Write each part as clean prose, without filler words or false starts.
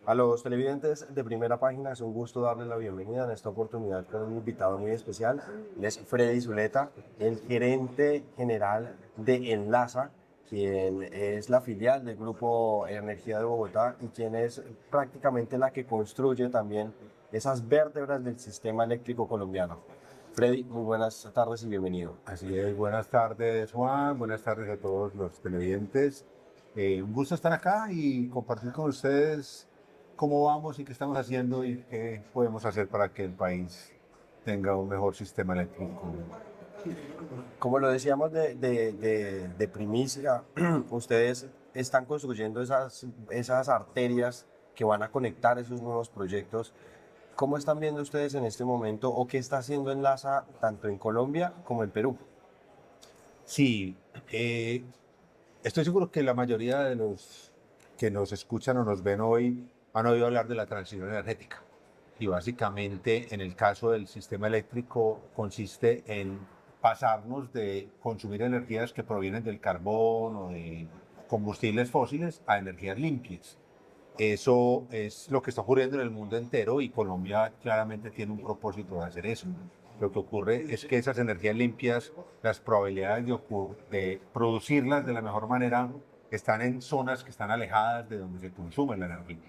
A los televidentes de Primera Página es un gusto darles la bienvenida en esta oportunidad con un invitado muy especial. Él es Freddy Zuleta, el gerente general de Enlaza, quien es la filial del Grupo Energía de Bogotá y quien es prácticamente la que construye también esas vértebras del sistema eléctrico colombiano. Freddy, muy buenas tardes y bienvenido. Así es, buenas tardes Juan, buenas tardes a todos los televidentes. Un gusto estar acá y compartir con ustedes cómo vamos y qué estamos haciendo y qué podemos hacer para que el país tenga un mejor sistema eléctrico. Como lo decíamos de primicia, ustedes están construyendo esas arterias que van a conectar esos nuevos proyectos. ¿Cómo están viendo ustedes en este momento o qué está haciendo Enlaza tanto en Colombia como en Perú? Sí, eh, estoy seguro que la mayoría de los que nos escuchan o nos ven hoy han oído hablar de la transición energética. Y básicamente, en el caso del sistema eléctrico, consiste en pasarnos de consumir energías que provienen del carbón o de combustibles fósiles a energías limpias. Eso es lo que está ocurriendo en el mundo entero y Colombia claramente tiene un propósito de hacer eso. Lo que ocurre es que esas energías limpias, las probabilidades de producirlas de la mejor manera están en zonas que están alejadas de donde se consume la energía.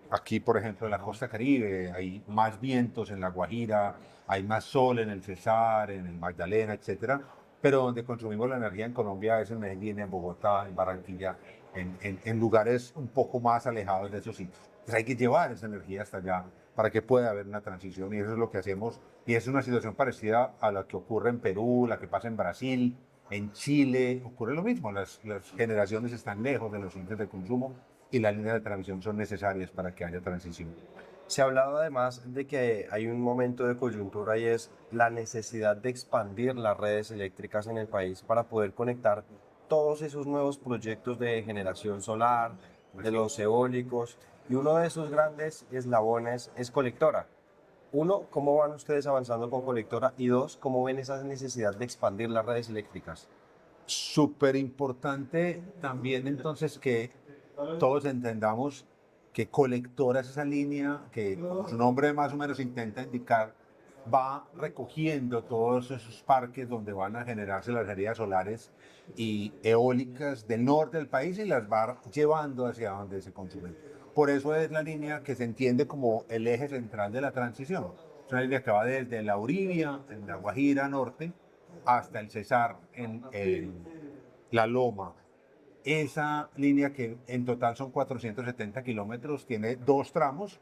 Aquí, por ejemplo, en la costa Caribe hay más vientos, en la Guajira, hay más sol en el Cesar, en el Magdalena, etcétera. Pero donde consumimos la energía en Colombia es en Medellín, en Bogotá, en Barranquilla, en lugares un poco más alejados de esos sitios. Entonces hay que llevar esa energía hasta allá para que pueda haber una transición y eso es lo que hacemos. Y es una situación parecida a la que ocurre en Perú, la que pasa en Brasil, en Chile, ocurre lo mismo. Las generaciones están lejos de los índices de consumo y las líneas de transmisión son necesarias para que haya transición. Se ha hablado además de que hay un momento de coyuntura y es la necesidad de expandir las redes eléctricas en el país para poder conectar todos esos nuevos proyectos de generación solar, de los eólicos, y uno de esos grandes eslabones es Colectora. Uno, ¿cómo van ustedes avanzando con Colectora? Y dos, ¿cómo ven esa necesidad de expandir las redes eléctricas? Súper importante también entonces que todos entendamos que Colectora es esa línea que, como su nombre más o menos intenta indicar, va recogiendo todos esos parques donde van a generarse las energías solares y eólicas del norte del país y las va llevando hacia donde se consumen. Por eso es la línea que se entiende como el eje central de la transición. Es una línea que va desde la Uribia, en la Guajira Norte, hasta el Cesar en la Loma. Esa línea que en total son 470 kilómetros, tiene dos tramos,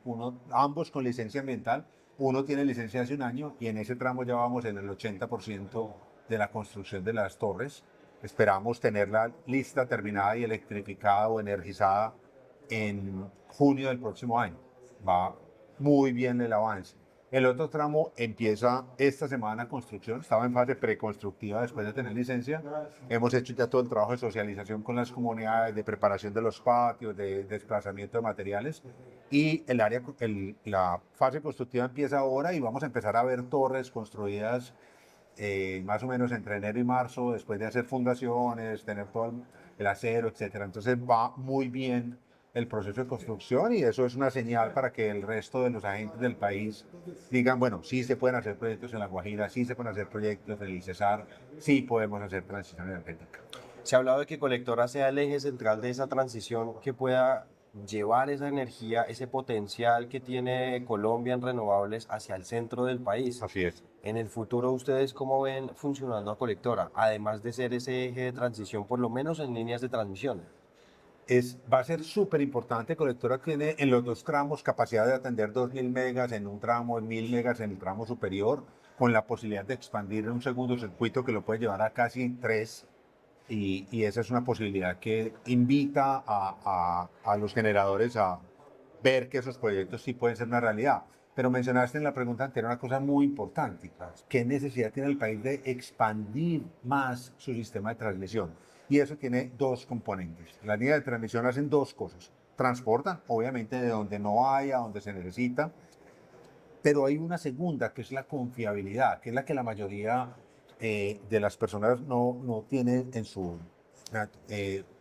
ambos con licencia ambiental. Uno tiene licencia hace un año y en ese tramo ya vamos en el 80% de la construcción de las torres. Esperamos tenerla lista, terminada y electrificada o energizada en junio del próximo año. Va muy bien el avance. El otro tramo empieza esta semana construcción, estaba en fase preconstructiva después de tener licencia. Hemos hecho ya todo el trabajo de socialización con las comunidades, de preparación de los patios, de desplazamiento de materiales. Y la fase constructiva empieza ahora y vamos a empezar a ver torres construidas más o menos entre enero y marzo, después de hacer fundaciones, tener todo el acero, etcétera. Entonces va muy bien el proceso de construcción y eso es una señal para que el resto de los agentes del país digan, bueno, sí se pueden hacer proyectos en La Guajira, sí se pueden hacer proyectos en el Cesar, sí podemos hacer transición energética. Se ha hablado de que Colectora sea el eje central de esa transición que pueda llevar esa energía, ese potencial que tiene Colombia en renovables hacia el centro del país. Así es. En el futuro, ¿ustedes cómo ven funcionando a Colectora? Además de ser ese eje de transición, por lo menos en líneas de transmisión. Va a ser súper importante. Colectora tiene en los dos tramos capacidad de atender 2000 megas en un tramo, 1000 megas en el tramo superior, con la posibilidad de expandir en un segundo circuito que lo puede llevar a casi 3. Y esa es una posibilidad que invita a los generadores a ver que esos proyectos sí pueden ser una realidad. Pero mencionaste en la pregunta anterior una cosa muy importante. ¿Qué necesidad tiene el país de expandir más su sistema de transmisión? Y eso tiene dos componentes. Las líneas de transmisión hacen dos cosas. Transportan, obviamente, de donde no hay a donde se necesita, pero hay una segunda, que es la confiabilidad, que es la que la mayoría de las personas no tiene en su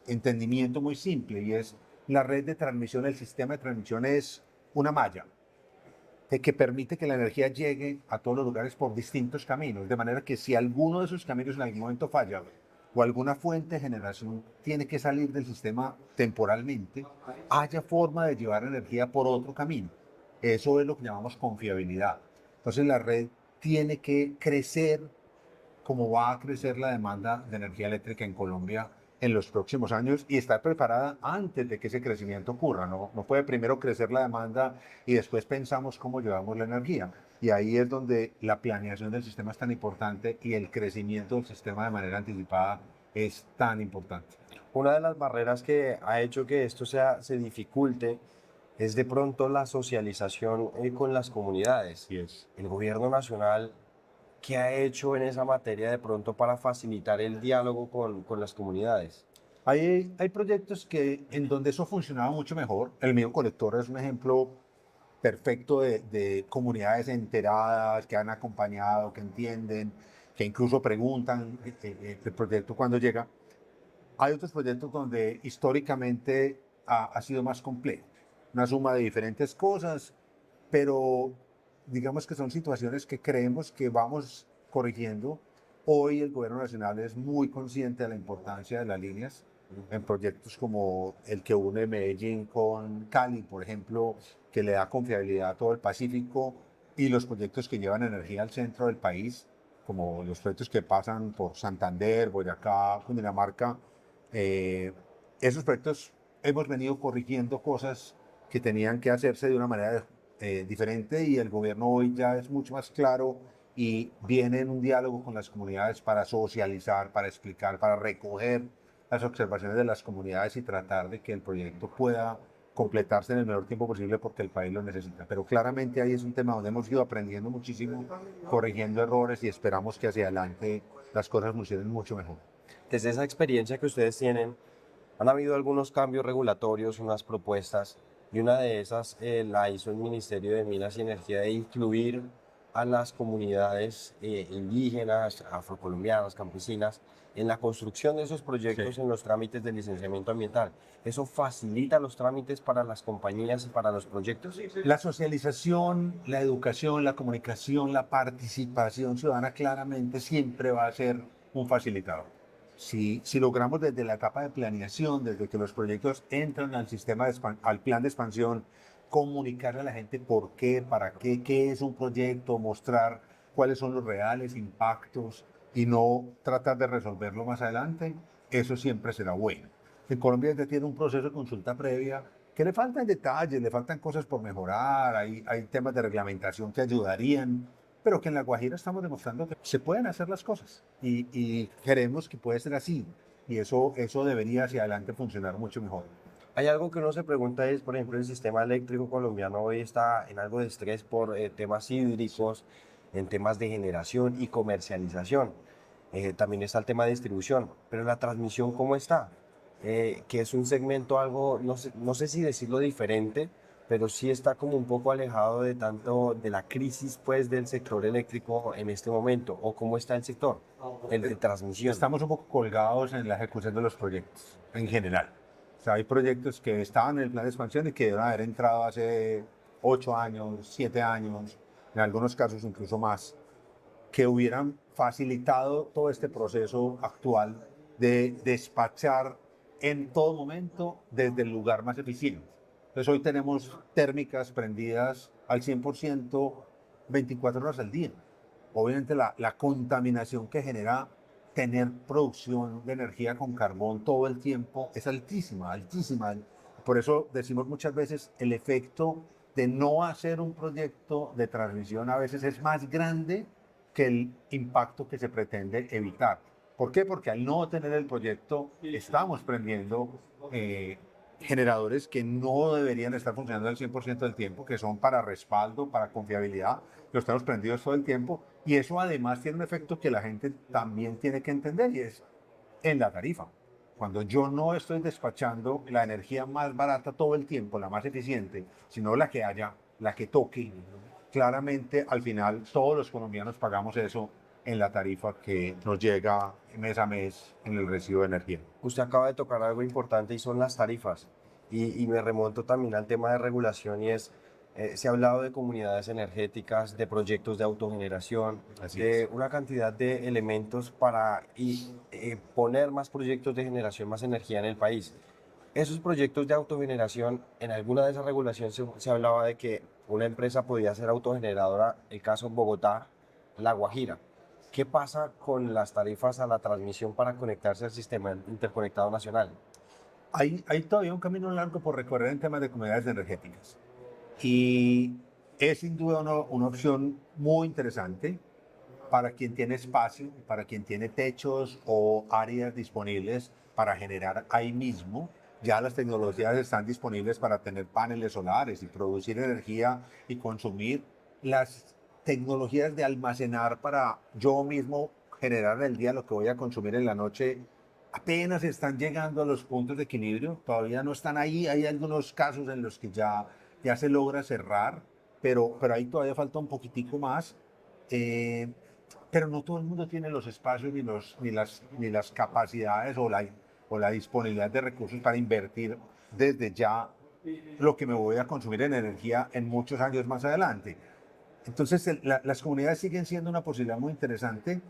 entendimiento muy simple, y es La red de transmisión, el sistema de transmisión es una malla que permite que la energía llegue a todos los lugares por distintos caminos, de manera que si alguno de esos caminos en algún momento falla o alguna fuente de generación tiene que salir del sistema temporalmente, haya forma de llevar energía por otro camino. Eso es lo que llamamos confiabilidad. Entonces la red tiene que crecer como va a crecer la demanda de energía eléctrica en Colombia en los próximos años y estar preparada antes de que ese crecimiento ocurra. No puede primero crecer la demanda y después pensamos cómo llevamos la energía. Y ahí es donde la planeación del sistema es tan importante y el crecimiento del sistema de manera anticipada es tan importante. Una de las barreras que ha hecho que esto se dificulte es de pronto la socialización con las comunidades. Y es. El gobierno nacional, ¿qué ha hecho en esa materia de pronto para facilitar el diálogo con las comunidades? Hay proyectos en donde eso funcionaba mucho mejor. El mío colector es un ejemplo perfecto de comunidades enteradas, que han acompañado, que entienden, que incluso preguntan el proyecto cuando llega. Hay otros proyectos donde históricamente ha sido más complejo, una suma de diferentes cosas, pero digamos que son situaciones que creemos que vamos corrigiendo. Hoy el gobierno nacional es muy consciente de la importancia de las líneas en proyectos como el que une Medellín con Cali, por ejemplo, que le da confiabilidad a todo el Pacífico, y los proyectos que llevan energía al centro del país, como los proyectos que pasan por Santander, Boyacá, Cundinamarca. eh, Esos proyectos hemos venido corrigiendo cosas que tenían que hacerse de una manera diferente, y el gobierno hoy ya es mucho más claro y viene en un diálogo con las comunidades para socializar, para explicar, para recoger las observaciones de las comunidades y tratar de que el proyecto pueda completarse en el menor tiempo posible porque el país lo necesita. Pero claramente ahí es un tema donde hemos ido aprendiendo muchísimo, corrigiendo errores, y esperamos que hacia adelante las cosas funcionen mucho mejor. Desde esa experiencia que ustedes tienen, han habido algunos cambios regulatorios, unas propuestas, y una de esas la hizo el Ministerio de Minas y Energía de incluir a las comunidades indígenas, afrocolombianas, campesinas, en la construcción de esos proyectos Sí. en los trámites de licenciamiento ambiental. ¿Eso facilita los trámites para las compañías y para los proyectos? La socialización, la educación, la comunicación, la participación ciudadana claramente siempre va a ser un facilitador. Si logramos desde la etapa de planeación, desde que los proyectos entran al sistema al plan de expansión, comunicarle a la gente por qué, para qué, qué es un proyecto, mostrar cuáles son los reales impactos y no tratar de resolverlo más adelante, eso siempre será bueno. En Colombia ya tiene un proceso de consulta previa que le faltan detalles, le faltan cosas por mejorar, hay temas de reglamentación que ayudarían, pero que en La Guajira estamos demostrando que se pueden hacer las cosas y creemos que puede ser así, y eso debería hacia adelante funcionar mucho mejor. Hay algo que uno se pregunta es, por ejemplo, el sistema eléctrico colombiano hoy está en algo de estrés por temas hídricos, en temas de generación y comercialización. También está el tema de distribución, pero la transmisión, ¿cómo está? Que es un segmento algo, no sé si decirlo diferente, pero sí está como un poco alejado de tanto de la crisis pues del sector eléctrico en este momento. ¿O cómo está el sector? El de transmisión. Estamos un poco colgados en la ejecución de los proyectos en general. O sea, hay proyectos que estaban en el plan de expansión y que deben haber entrado hace 8 años, 7 años, en algunos casos incluso más, que hubieran facilitado todo este proceso actual de despachar en todo momento desde el lugar más eficiente. Entonces hoy tenemos térmicas prendidas al 100% 24 horas al día. Obviamente la contaminación que genera tener producción de energía con carbón todo el tiempo es altísima, altísima. Por eso decimos muchas veces el efecto de no hacer un proyecto de transmisión a veces es más grande que el impacto que se pretende evitar. ¿Por qué? Porque al no tener el proyecto estamos prendiendo generadores que no deberían estar funcionando al 100% del tiempo, que son para respaldo, para confiabilidad, los estamos prendidos todo el tiempo, y eso además tiene un efecto que la gente también tiene que entender, y es en la tarifa. Cuando yo no estoy despachando la energía más barata todo el tiempo, la más eficiente, sino la que haya, la que toque, claramente al final todos los colombianos pagamos eso en la tarifa que nos llega mes a mes en el recibo de energía. Usted acaba de tocar algo importante y son las tarifas. y me remonto también al tema de regulación y es, se ha hablado de comunidades energéticas, de proyectos de autogeneración, Así es. de una cantidad de elementos para poner más proyectos de generación, más energía en el país. Esos proyectos de autogeneración, en alguna de esas regulaciones se hablaba de que una empresa podía ser autogeneradora, el caso en Bogotá, La Guajira. ¿Qué pasa con las tarifas a la transmisión para conectarse al sistema interconectado nacional? Hay todavía un camino largo por recorrer en temas de comunidades energéticas. Y es sin duda una opción muy interesante para quien tiene espacio, para quien tiene techos o áreas disponibles para generar ahí mismo. Ya las tecnologías están disponibles para tener paneles solares y producir energía y consumir. Las tecnologías de almacenar para yo mismo generar en el día lo que voy a consumir en la noche apenas están llegando a los puntos de equilibrio. Todavía no están ahí. Hay algunos casos en los que ya se logra cerrar, pero ahí todavía falta un poquitico más. Eh, pero no todo el mundo tiene los espacios ni las capacidades o la disponibilidad de recursos para invertir desde ya lo que me voy a consumir en energía en muchos años más adelante. Entonces, las comunidades siguen siendo una posibilidad muy interesante.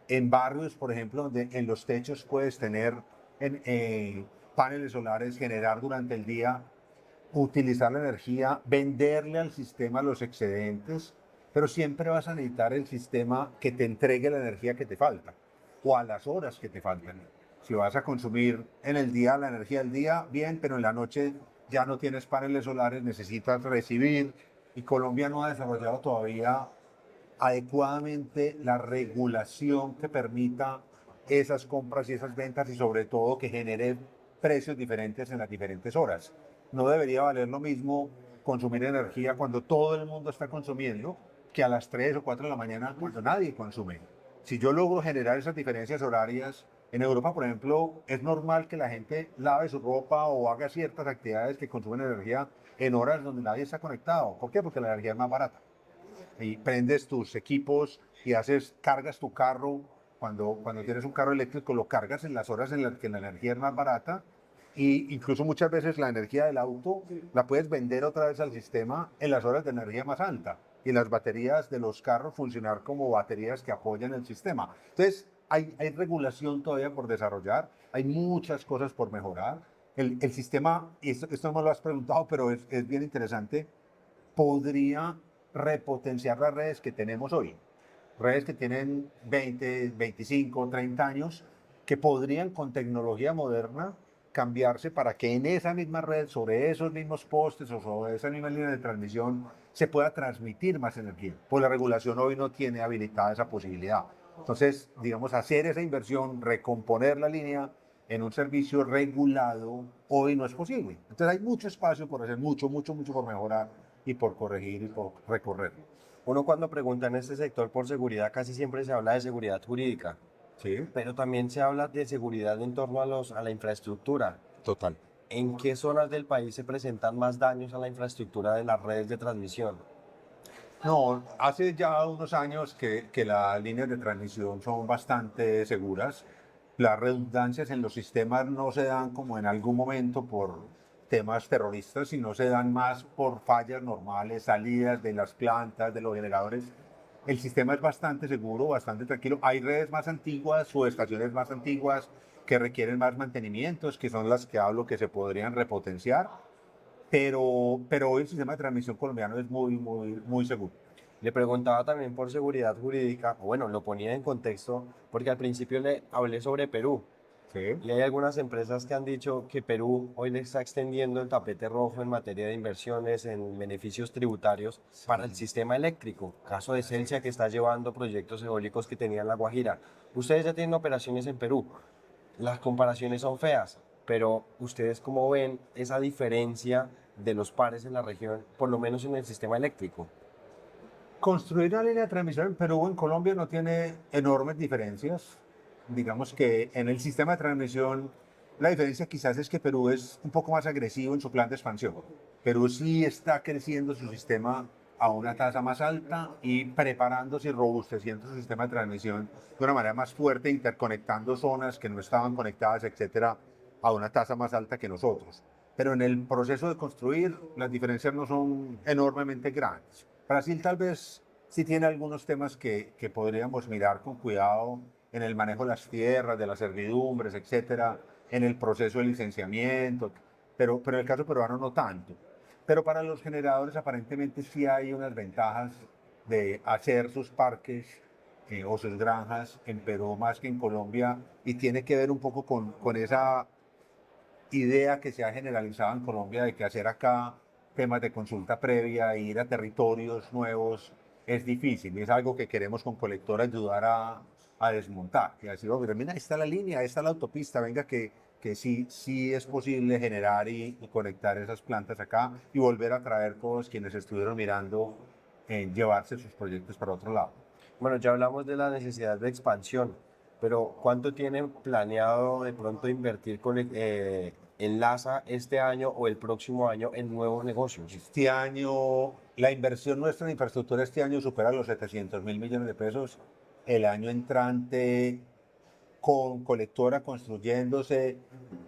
En barrios, por ejemplo, donde en los techos puedes tener paneles solares, generar durante el día, utilizar la energía, venderle al sistema los excedentes, pero siempre vas a necesitar el sistema que te entregue la energía que te falta o a las horas que te faltan. Si vas a consumir en el día la energía del día, bien, pero en la noche ya no tienes paneles solares, necesitas recibir, y Colombia no ha desarrollado todavía adecuadamente la regulación que permita esas compras y esas ventas y sobre todo que genere precios diferentes en las diferentes horas. No debería valer lo mismo consumir energía cuando todo el mundo está consumiendo que a las 3 o 4 de la mañana cuando nadie consume. Si yo logro generar esas diferencias horarias, en Europa, por ejemplo, es normal que la gente lave su ropa o haga ciertas actividades que consumen energía en horas donde nadie está conectado. ¿Por qué? Porque la energía es más barata y prendes tus equipos y cargas tu carro. Cuando tienes un carro eléctrico, lo cargas en las horas en las que la energía es más barata. Y incluso muchas veces la energía del auto la puedes vender otra vez al sistema en las horas de energía más alta. Y las baterías de los carros funcionar como baterías que apoyan el sistema. Entonces, hay regulación todavía por desarrollar, hay muchas cosas por mejorar. El sistema, y esto no me lo has preguntado, pero es bien interesante, podría repotenciar las redes que tenemos hoy. Redes que tienen 20, 25, 30 años, que podrían con tecnología moderna cambiarse para que en esa misma red, sobre esos mismos postes o sobre esa misma línea de transmisión, se pueda transmitir más energía. Pues la regulación hoy no tiene habilitada esa posibilidad. Entonces, digamos, hacer esa inversión, recomponer la línea en un servicio regulado, hoy no es posible. Entonces hay mucho espacio por hacer, mucho, mucho, mucho por mejorar y por corregir y por recorrer. Uno cuando pregunta en este sector por seguridad casi siempre se habla de seguridad jurídica, Sí, pero también se habla de seguridad en torno a la infraestructura. total. ¿En qué zonas del país se presentan más daños a la infraestructura de las redes de transmisión? No, hace ya unos años que las líneas de transmisión son bastante seguras. Las redundancias en los sistemas no se dan como en algún momento por temas terroristas, sino se dan más por fallas normales, salidas de las plantas, de los generadores. El sistema es bastante seguro, bastante tranquilo. Hay redes más antiguas, subestaciones más antiguas que requieren más mantenimientos, que son las que hablo que se podrían repotenciar, pero hoy el sistema de transmisión colombiano es muy, muy, muy seguro. Le preguntaba también por seguridad jurídica, o bueno, lo ponía en contexto porque al principio le hablé sobre Perú Sí. y hay algunas empresas que han dicho que Perú hoy le está extendiendo el tapete rojo en materia de inversiones, en beneficios tributarios para el sistema eléctrico. Caso de Celsia que está llevando proyectos eólicos que tenía en La Guajira. Ustedes ya tienen operaciones en Perú. Las comparaciones son feas, pero ustedes cómo ven esa diferencia de los pares en la región, por lo menos en el sistema eléctrico. Construir una línea de transmisión en Perú o en Colombia no tiene enormes diferencias. Digamos que en el sistema de transmisión la diferencia quizás es que Perú es un poco más agresivo en su plan de expansión. Perú sí está creciendo su sistema a una tasa más alta y preparándose y robusteciendo su sistema de transmisión de una manera más fuerte, interconectando zonas que no estaban conectadas, etcétera, a una tasa más alta que nosotros. pero en el proceso de construir las diferencias no son enormemente grandes. Brasil tal vez sí tiene algunos temas que podríamos mirar con cuidado en el manejo de las tierras, de las servidumbres, etcétera, en el proceso de licenciamiento, pero en el caso peruano no tanto. Pero para los generadores aparentemente sí hay unas ventajas de hacer sus parques o sus granjas en Perú más que en Colombia y tiene que ver un poco con esa idea que se ha generalizado en Colombia de que hacer acá temas de consulta previa, ir a territorios nuevos, es difícil. Y es algo que queremos con Colectora ayudar a desmontar. Y a decir, oh, mira, ahí está la línea, ahí está la autopista, venga que sí, sí es posible generar y conectar esas plantas acá y volver a traer todos quienes estuvieron mirando en llevarse sus proyectos para otro lado. Bueno, ya hablamos de la necesidad de expansión, pero ¿cuánto tienen planeado de pronto invertir en LASA este año o el próximo año en nuevos negocios? Este año, la inversión nuestra en infraestructura este año supera los 700.000 millones de pesos. El año entrante, con colectora construyéndose,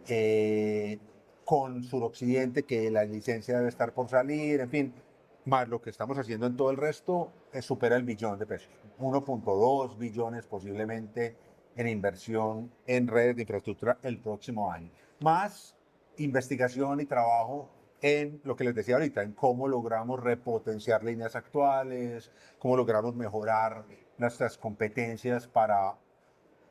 eh, con suroccidente, que la licencia debe estar por salir, en fin, más lo que estamos haciendo en todo el resto, supera el billón de pesos. 1.2 billones posiblemente en inversión en redes de infraestructura el próximo año. Más investigación y trabajo en lo que les decía ahorita, en cómo logramos repotenciar líneas actuales, cómo logramos mejorar nuestras competencias para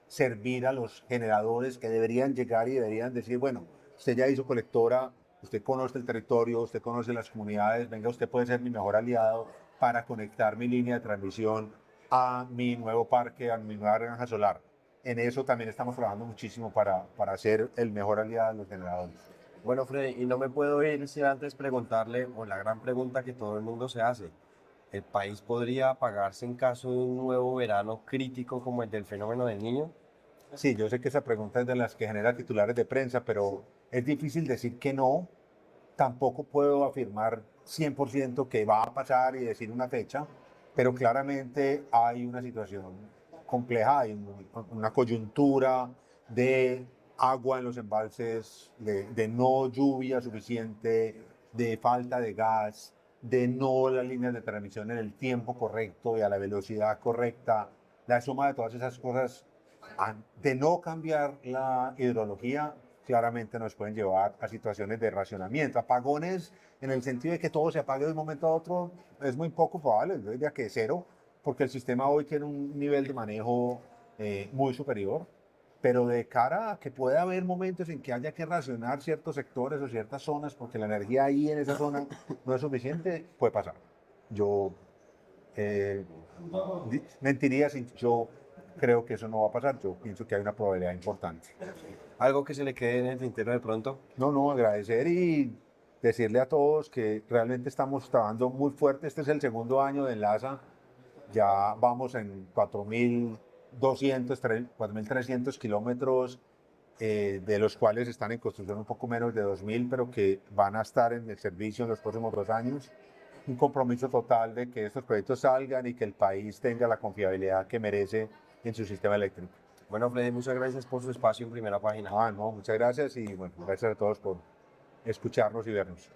servir a los generadores que deberían llegar y deberían decir, bueno, usted ya hizo colectora, usted conoce el territorio, usted conoce las comunidades, venga, usted puede ser mi mejor aliado para conectar mi línea de transmisión a mi nuevo parque, a mi nueva granja solar. En eso también estamos trabajando muchísimo para ser el mejor aliado de los generadores. Bueno, Freddy, y no me puedo ir sin antes preguntarle, o la gran pregunta que todo el mundo se hace, ¿el país podría apagarse en caso de un nuevo verano crítico como el del fenómeno del Niño? Sí, yo sé que esa pregunta es de las que genera titulares de prensa, pero es difícil decir que no. Tampoco puedo afirmar 100% que va a pasar y decir una fecha, pero claramente hay una situación compleja, hay una coyuntura de agua en los embalses, de no lluvia suficiente, de falta de gas, de no las líneas de transmisión en el tiempo correcto y a la velocidad correcta. La suma de todas esas cosas, de no cambiar la hidrología, claramente nos pueden llevar a situaciones de racionamiento. Apagones en el sentido de que todo se apague de un momento a otro es muy poco probable, yo diría que cero, porque el sistema hoy tiene un nivel de manejo muy superior. Pero de cara a que pueda haber momentos en que haya que racionar ciertos sectores o ciertas zonas porque la energía ahí en esa zona no es suficiente, puede pasar. Yo eh, mentiría si yo creo que eso no va a pasar. Yo pienso que hay una probabilidad importante. Algo que se le quede en el tintero de pronto. No, no, agradecer y decirle a todos que realmente estamos trabajando muy fuerte. Este es el segundo año de Enlaza. Ya vamos en 4.200, 4.300 kilómetros, de los cuales están en construcción un poco menos de 2.000, pero que van a estar en el servicio en los próximos 2 años. Un compromiso total de que estos proyectos salgan y que el país tenga la confiabilidad que merece en su sistema eléctrico. Bueno, Freddy, muchas gracias por su espacio en primera página. No, muchas gracias y bueno, gracias a todos por escucharnos y vernos.